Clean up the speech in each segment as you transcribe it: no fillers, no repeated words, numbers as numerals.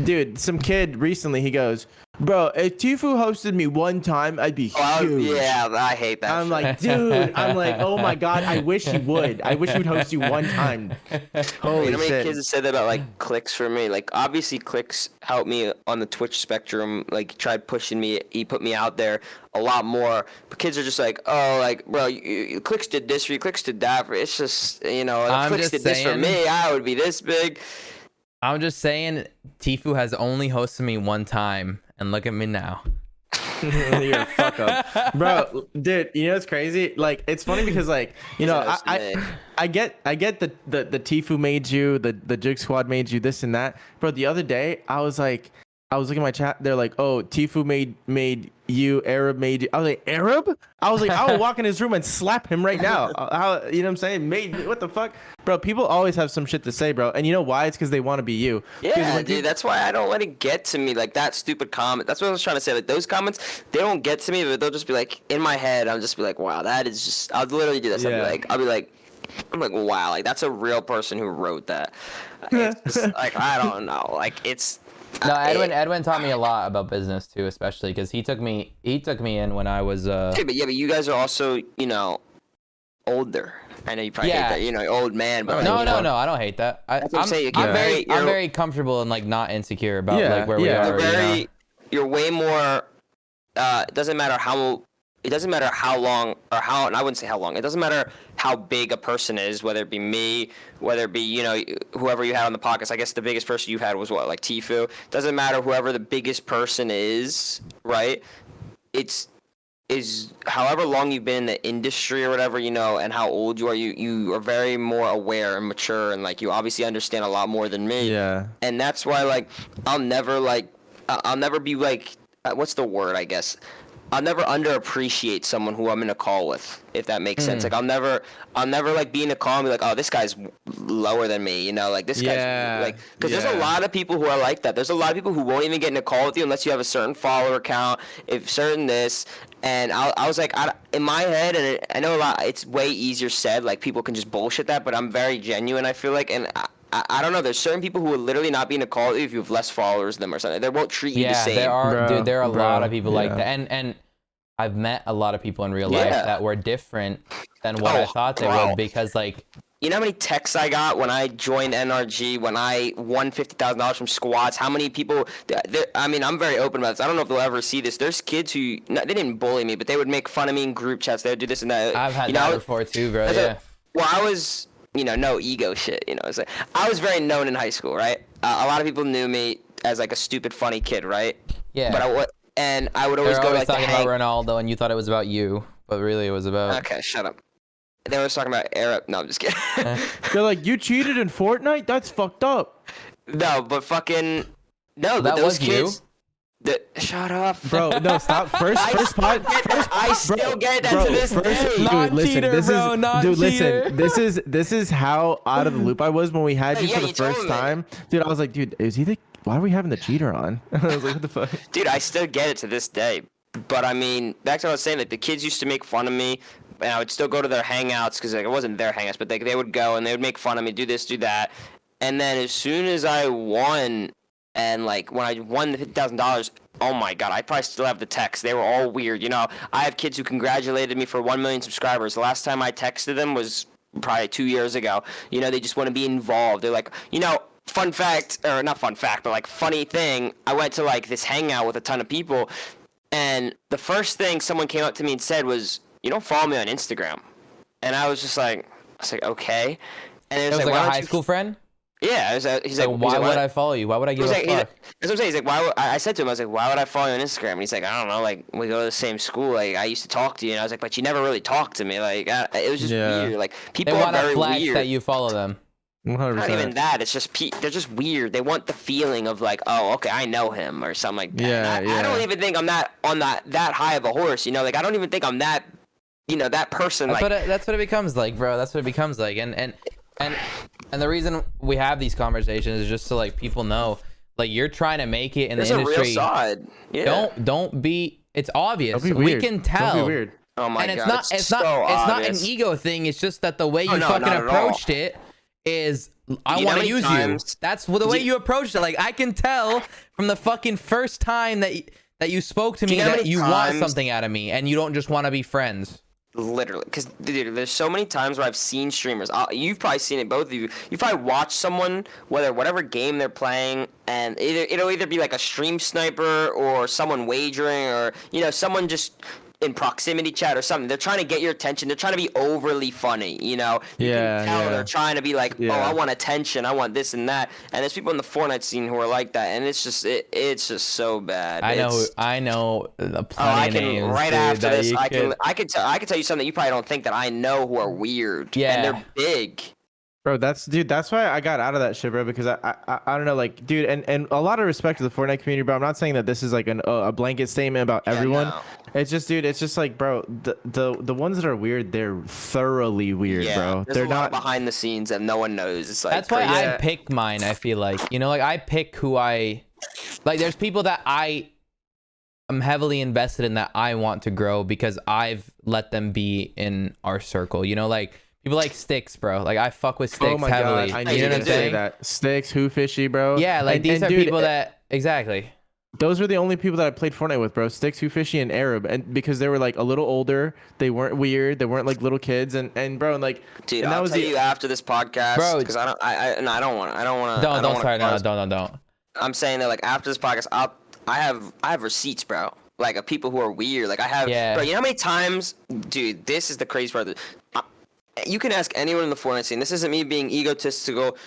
dude, some kid recently, he goes, bro, if Tifu hosted me one time, I'd be huge. Yeah, I hate that. I'm like, dude, I'm like, oh my god, I wish he would. I wish he would host you one time. Holy you know how many shit. kids have said that about like clicks for me? Like obviously clicks helped me on the Twitch spectrum. Like tried pushing me, he put me out there a lot more. But kids are just like, oh, like bro, clicks did this for you, clicks did that for you. It's just if clicks did this for me, I would be this big. I'm just saying, Tifu has only hosted me one time, and look at me now. You're a fuck up, bro. Dude, you know what's crazy? Like, it's funny because, like, you know, I get the Tifu made you, the Jig Squad made you, this and that. Bro, the other day I was looking at my chat. They're like, oh, Tifu made you, Arab made you. I was like, Arab? I was like, I would walk in his room and slap him right now. You know what I'm saying? What the fuck? Bro, people always have some shit to say, bro. And you know why? It's because they want to be you. Yeah, dude, that's why I don't let it get to me. Like, that stupid comment. That's what I was trying to say. Like, those comments, they don't get to me, but they'll just be like, in my head, I'll just be like, wow, that is just, I'll literally do this. Yeah. I'm like, wow, like, that's a real person who wrote that. It's just, like, I don't know. Like, it's... No, Edwin taught me a lot about business too, especially because he took me in when I was but you guys are also, older. I know you probably hate that, old man, but no, I don't hate that. I'm very comfortable and like not insecure about like where we are. You're way more it doesn't matter how long or how, and I wouldn't say how long. It doesn't matter how big a person is, whether it be me, whether it be, whoever you had on the podcast. I guess the biggest person you had was what, like Tifu? Doesn't matter whoever the biggest person is, right? Is however long you've been in the industry or whatever, and how old you are, you are very more aware and mature, and like you obviously understand a lot more than me. Yeah. And that's why like I'll never be like, what's the word, I guess? I'll never underappreciate someone who I'm in a call with, if that makes sense. Like I'll never like be in a call and be like, oh, this guy's lower than me, like this guy's like, because there's a lot of people who are like that. There's a lot of people who won't even get in a call with you unless you have a certain follower count, if certain this. And I was like, in my head, and I know a lot, it's way easier said, like people can just bullshit that, but I'm very genuine, I feel like, and I don't know. There's certain people who will literally not be in a call with you if you have less followers than them or something. They won't treat you the same. There are a lot of people like that, and I've met a lot of people in real life that were different than what I thought they would, because like, you know how many texts I got when I joined NRG, when I won $50,000 from squats? How many people? I mean, I'm very open about this. I don't know if they'll ever see this. There's kids who they didn't bully me, but they would make fun of me in group chats. They would do this and that. I've had that before too, bro. Yeah. Well, I was. No ego shit, It's like, I was very known in high school, right? A lot of people knew me as like a stupid, funny kid, right? Yeah. But I would always go to like talking about Ronaldo, and you thought it was about you, but really it was about. Okay, shut up. They were talking about Arab. No, I'm just kidding. They're like, you cheated in Fortnite? That's fucked up. No, but fucking no. That those was kids. Shut up, bro. No, stop. I still get that to this day. Not cheater, bro. Not cheater. Listen. This is how out of the loop I was when we had you for the first time, dude. I was like, dude, why are we having the cheater on? I was like, what the fuck? Dude, I still get it to this day. But I mean, back to what I was saying. Like the kids used to make fun of me, and I would still go to their hangouts because like it wasn't their hangouts, but they would go and they would make fun of me, do this, do that, and then as soon as I won. And like when I won the $50,000, oh my god, I probably still have the texts. They were all weird. I have kids who congratulated me for 1 million subscribers. The last time I texted them was probably 2 years ago. They just want to be involved. They're like, fun fact, or not fun fact, but like funny thing. I went to like this hangout with a ton of people, and the first thing someone came up to me and said was, "You don't follow me on Instagram," and I was like, okay. And it was like a high school friend. Yeah, he's like, why would I follow you? Why would I give a fuck? That's what I'm saying. He's like, I said to him, I was like, why would I follow you on Instagram? And he's like, I don't know, like, we go to the same school. Like, I used to talk to you. And I was like, but you never really talked to me. Like, it was just weird. Like, people are very weird. That you follow them. 100%. Not even that. It's just they're just weird. They want the feeling of like, oh, okay, I know him or something like that. I don't even think I'm that high of a horse. Like, I don't even think I'm that, that person. That's what it becomes like, bro. That's what it becomes like. And the reason we have these conversations is just so like people know, like you're trying to make it in the industry. There's a real side. Yeah. Don't be. It's obvious. Don't be weird. We can tell. Don't be weird. Oh my god. It's not an ego thing. It's just that the way you fucking approached it is I want to use you. That's the way you approached it. Like, I can tell from the fucking first time that you spoke to me that you want something out of me and you don't just want to be friends. Literally, because dude, there's so many times where I've seen streamers. You've probably seen it, both of you. You probably watched someone, whatever game they're playing, and it'll either be like a stream sniper or someone wagering, or someone just in proximity chat or something. They're trying to get your attention. They're trying to be overly funny. You can tell they're trying to be like, oh, I want attention. I want this and that. And there's people in the Fortnite scene who are like that, and it's just so bad. I know plenty of names. Right after this, I can tell you something you probably don't think that I know who are weird. Yeah, and they're big. Bro, that's why I got out of that shit, bro, because I don't know, like, dude, and a lot of respect to the Fortnite community, bro. I'm not saying that this is like a blanket statement about everyone. No. It's just, dude, it's just like, bro, the ones that are weird, they're thoroughly weird, bro. They're not behind the scenes and no one knows. It's like that's why I pick mine. I feel like, like, I pick who I like. There's people that I'm heavily invested in that I want to grow because I've let them be in our circle. Like. People like Sticks, bro. Like, I fuck with Sticks heavily. God, I knew you to say that. Sticks, Who Fishy, bro. Yeah, like, these are dude, people that exactly. Those were the only people that I played Fortnite with, bro. Sticks, Who Fishy, and Arab, and because they were like a little older, they weren't weird, they weren't like little kids, and bro, and like, dude, I'll tell you after this podcast, bro, because I don't want to. Don't. I'm saying that, like, after this podcast, I have receipts, bro. Like, of people who are weird. Like, I have, bro. You know how many times, dude? This is the crazy part. You can ask anyone in the Fortnite scene. This isn't me being egotistical.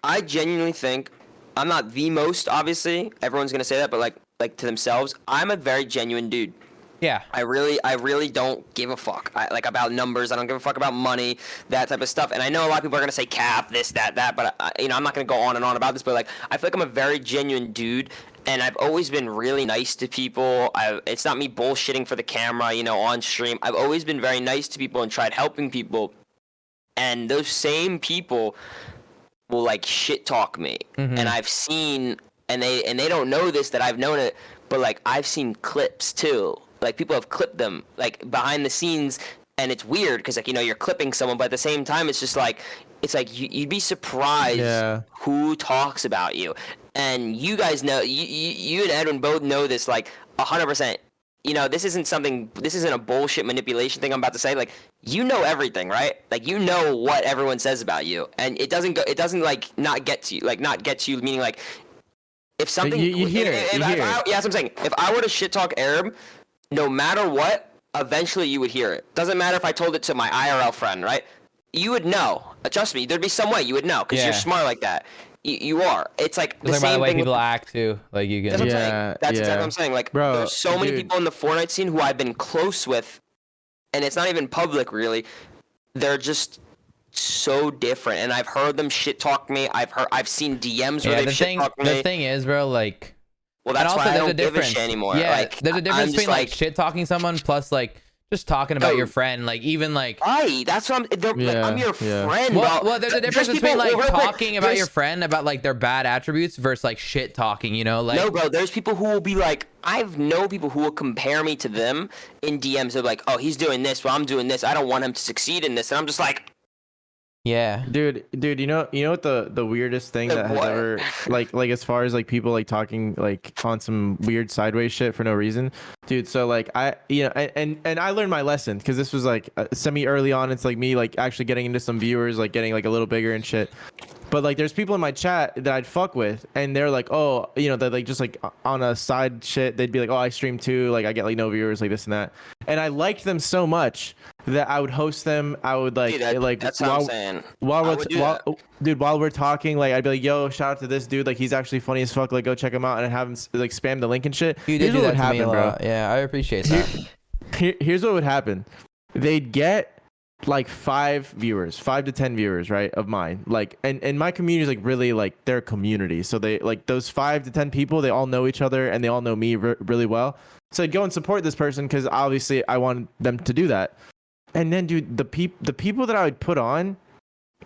I genuinely think I'm not the most, obviously. Everyone's gonna say that, but like to themselves, I'm a very genuine dude. Yeah. I really don't give a fuck. About numbers. I don't give a fuck about money, that type of stuff. And I know a lot of people are gonna say cap, this, that, but I'm not gonna go on and on about this. But like, I feel like I'm a very genuine dude. And I've always been really nice to people. It's not me bullshitting for the camera, on stream. I've always been very nice to people and tried helping people. And those same people will like shit talk me. Mm-hmm. And I've seen, and they don't know this, that I've known it, but like, I've seen clips too. Like, people have clipped them like behind the scenes, and it's weird because like, you're clipping someone, but at the same time, it's just like, you'd be surprised who talks about you. And you guys know, you and Edwin both know this, like, 100%. This isn't a bullshit manipulation thing I'm about to say. Like, everything, right? Like, what everyone says about you. And it doesn't like, not get to you. Like, not get to you, meaning, like, if something... You hear it. Yeah, that's what I'm saying. If I were to shit talk Arab, no matter what, eventually you would hear it. Doesn't matter if I told it to my IRL friend, right? You would know. Trust me, there'd be some way you would know, because you're smart like that. You are. It's like the same by the way thing people act too. Like, you can. That's exactly what I'm saying. Like, bro, there's so many people in the Fortnite scene who I've been close with, and it's not even public really. They're just so different, and I've heard them shit talk me. I've seen DMs where they've shit talked me. The thing is, bro, like. Well, that's why I don't give a shit anymore. Yeah, like, there's a difference between like shit talking someone plus like. Just talking about your friend, like, even like. That's what I'm your friend. Well, there's a difference between like talking about your friend about like their bad attributes versus like shit talking. Like. No, bro. There's people who will be like, I've known people who will compare me to them in DMs. They're like, oh, he's doing this, well, I'm doing this. I don't want him to succeed in this, and I'm just like. Yeah, dude, you know what the weirdest thing that has ever like as far as like people like talking like on some weird sideways shit for no reason, dude. So like and I learned my lesson because this was like semi early on. It's like me like actually getting into some viewers, like getting like a little bigger and shit. But like, there's people in my chat that I'd fuck with, and they're like, oh, they're like just like on a side shit. They'd be like, oh, I stream too. Like, I get like no viewers, like this and that. And I liked them so much that I would host them. I would like, that's what I'm saying. While we're talking, like I'd be like, yo, shout out to this dude. Like, he's actually funny as fuck. Like, go check him out, and have him like spam the link and shit. You did do that to me a lot. Yeah, I appreciate that. Here's what would happen. They'd get like 5 to 10 viewers, right, of mine, like, and my community is like really like their community, so they like those 5 to 10 people, they all know each other and they all know me really well, so I'd go and support this person because obviously I wanted them to do that. And then, dude, the people that I would put on,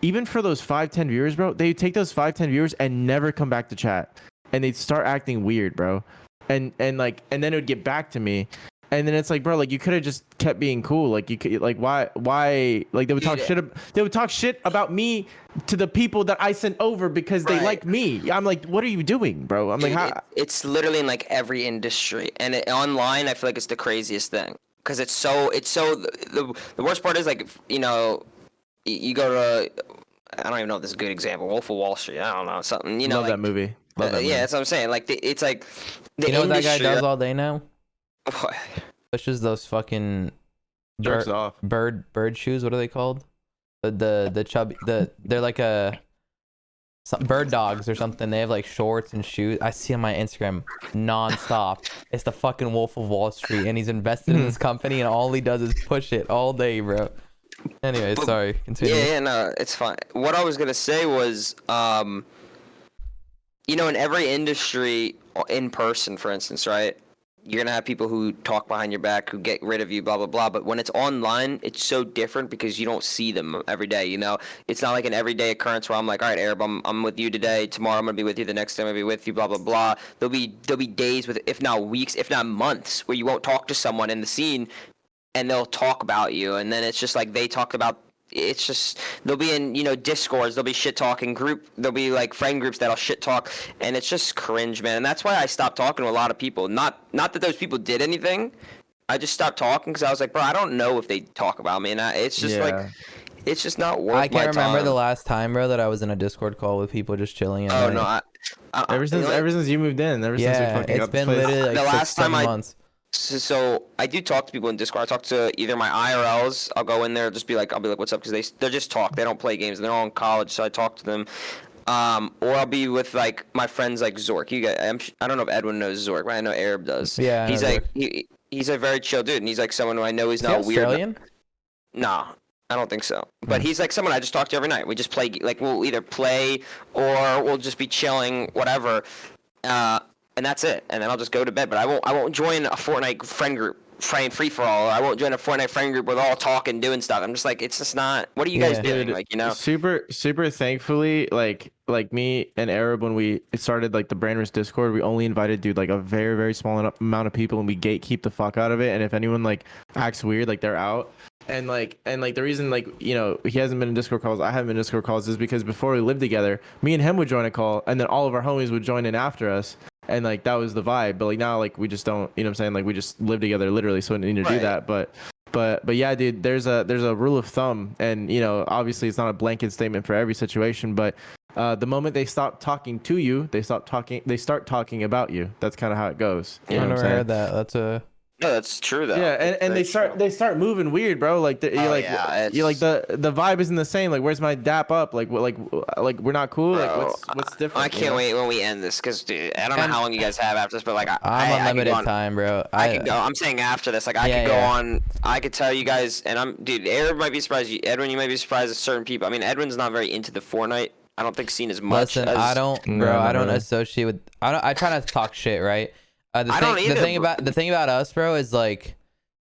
even for those 5-10 viewers, bro, they'd take those 5-10 viewers and never come back to chat, and they'd start acting weird, bro, and then it would get back to me. And then it's like, bro, like you could have just kept being cool. Like you could, like why, like they would talk shit. They would talk shit about me to the people that I sent over because they like me. I'm like, what are you doing, bro? I'm like, how? It's literally in like every industry, and online, I feel like it's the craziest thing because it's so. The worst part is like, you know, you go to. I don't even know if this is a good example. Wolf of Wall Street. I don't know something. You know, Love like, that movie. Love that movie. Yeah, that's what I'm saying. Like it's like the You know what that guy industry. does all day now? What? Pushes those fucking Jerks off. bird shoes. What are they called? The chubby they're like some bird dogs or something. They have like shorts and shoes. I see on my Instagram non-stop. It's the fucking Wolf of Wall Street, and he's invested in this company, and all he does is push it all day, bro. Anyway, sorry. Continue. Yeah, no, it's fine. What I was gonna say was, you know, in every industry, in person, for instance, right? You're gonna have people who talk behind your back, who get rid of you, blah blah blah. But when it's online, it's so different because you don't see them every day. You know, it's not like an everyday occurrence where I'm like, all right, Arab, I'm with you today. Tomorrow I'm gonna be with you. The next day I'm gonna be with you. Blah blah blah. There'll be days with, if not weeks, if not months, where you won't talk to someone in the scene, and they'll talk about you, and then it's just like they talk about. It's just they'll be in, you know, discords, they'll be shit talking there'll be like friend groups that'll shit talk, and it's just cringe, man. And that's why I stopped talking to a lot of people. Not that those people did anything, I just stopped talking because I was like, bro, I don't know if they talk about me, and it's just like, it's just not worth my time. I can't remember the last time, bro, that I was in a Discord call with people just chilling. Oh no, ever since you moved in, since we fucking it's got been this place. literally like The last time 6-7 months. So I do talk to people in Discord. I talk to either my IRLs. I'll go in there, I'll be like, what's up? Because they just talk. They don't play games. They're all in college, so I talk to them. Or I'll be with like my friends like Zork. I don't know if Edwin knows Zork, but I know Arab does. Yeah, he's like he's a very chill dude, and he's like someone who I know he's not weird. Australian? Nah, I don't think so. But he's like someone I just talk to every night. We just play, like we'll either play or we'll just be chilling, whatever. And that's it. And then I'll just go to bed. But I won't join a Fortnite friend group, free for all. I won't join a Fortnite friend group where they're all talking, doing stuff. I'm just like, it's just not. What are you guys doing? Like, you know. Super thankfully, like me and Arab, when we started like the Branders Discord, we only invited like a very very small amount of people, and we gatekeep the fuck out of it. And if anyone like acts weird, like they're out. And like the reason, like, you know, he hasn't been in Discord calls, I haven't been in Discord calls, is because before we lived together, me and him would join a call, and then all of our homies would join in after us, and like that was the vibe. But like now, like we just don't, you know what I'm saying? Like we just live together literally, so we don't need to do that. But yeah, dude, there's a rule of thumb, and you know, obviously it's not a blanket statement for every situation, but the moment they stop talking to you, they start talking about you. That's kind of how it goes. You know I what I'm never saying? heard that. That's a. No, that's true though. Yeah, and they start moving weird, bro. Like you're like the vibe isn't the same. Like, where's my dap up? Like we're not cool. Bro, like what's different? I can't wait when we end this, because dude, I don't know how long you guys have after this, but like I'm on limited time, bro. I could go. I'm saying after this, like I could go on. I could tell you guys, and dude, Arab might be surprised. Edwin, you might be surprised at certain people. I mean, Edwin's not very into the Fortnite. I don't think seen as much. Listen, as, I don't, bro. I don't associate with. I try not to talk shit, right? The thing about us, bro, is like,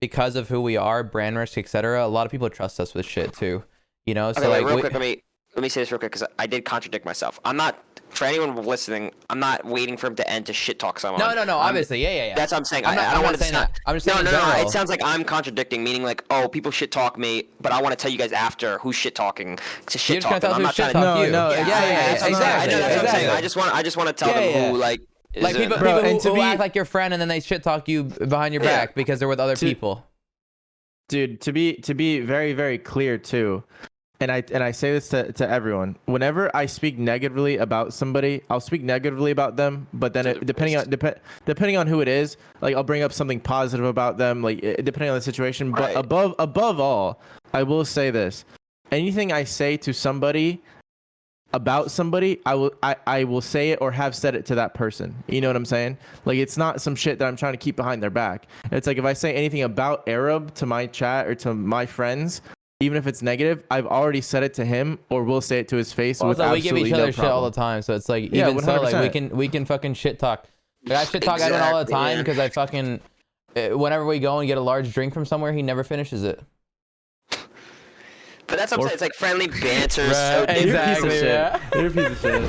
because of who we are, brand risk, etc. A lot of people trust us with shit too, you know. So okay, like, real quick, let me say this real quick, because I did contradict myself. I'm not, for anyone listening, I'm not waiting for him to end to shit talk someone. No, obviously, yeah. That's what I'm saying. I don't want to say that. I'm just saying no. It sounds like I'm contradicting, meaning like, oh, people shit talk me, but I want to tell you guys after who's shit talking to shit talk them. I'm not trying to. No, yeah, exactly. I know that's what I'm saying. I just want to tell them who like. Like people who act like your friend and then they shit talk you behind your back because they're with other people. Dude, to be very very clear too, and I say this to everyone. Whenever I speak negatively about somebody, I'll speak negatively about them. But then depending on who it is, like I'll bring up something positive about them, like depending on the situation. But above all, I will say this: anything I say to somebody about somebody, I will say it or have said it to that person. You know what I'm saying? Like, it's not some shit that I'm trying to keep behind their back. It's like, if I say anything about Arab to my chat or to my friends, even if it's negative, I've already said it to him or will say it to his face. Also, with we give each other shit all the time, so it's like, even so, like we can fucking shit talk. Like, I shit talk Edwin all the time because I fucking, whenever we go and get a large drink from somewhere, he never finishes it. But that's what I'm saying. It's like friendly banter. Right, So exactly. You're a piece of shit.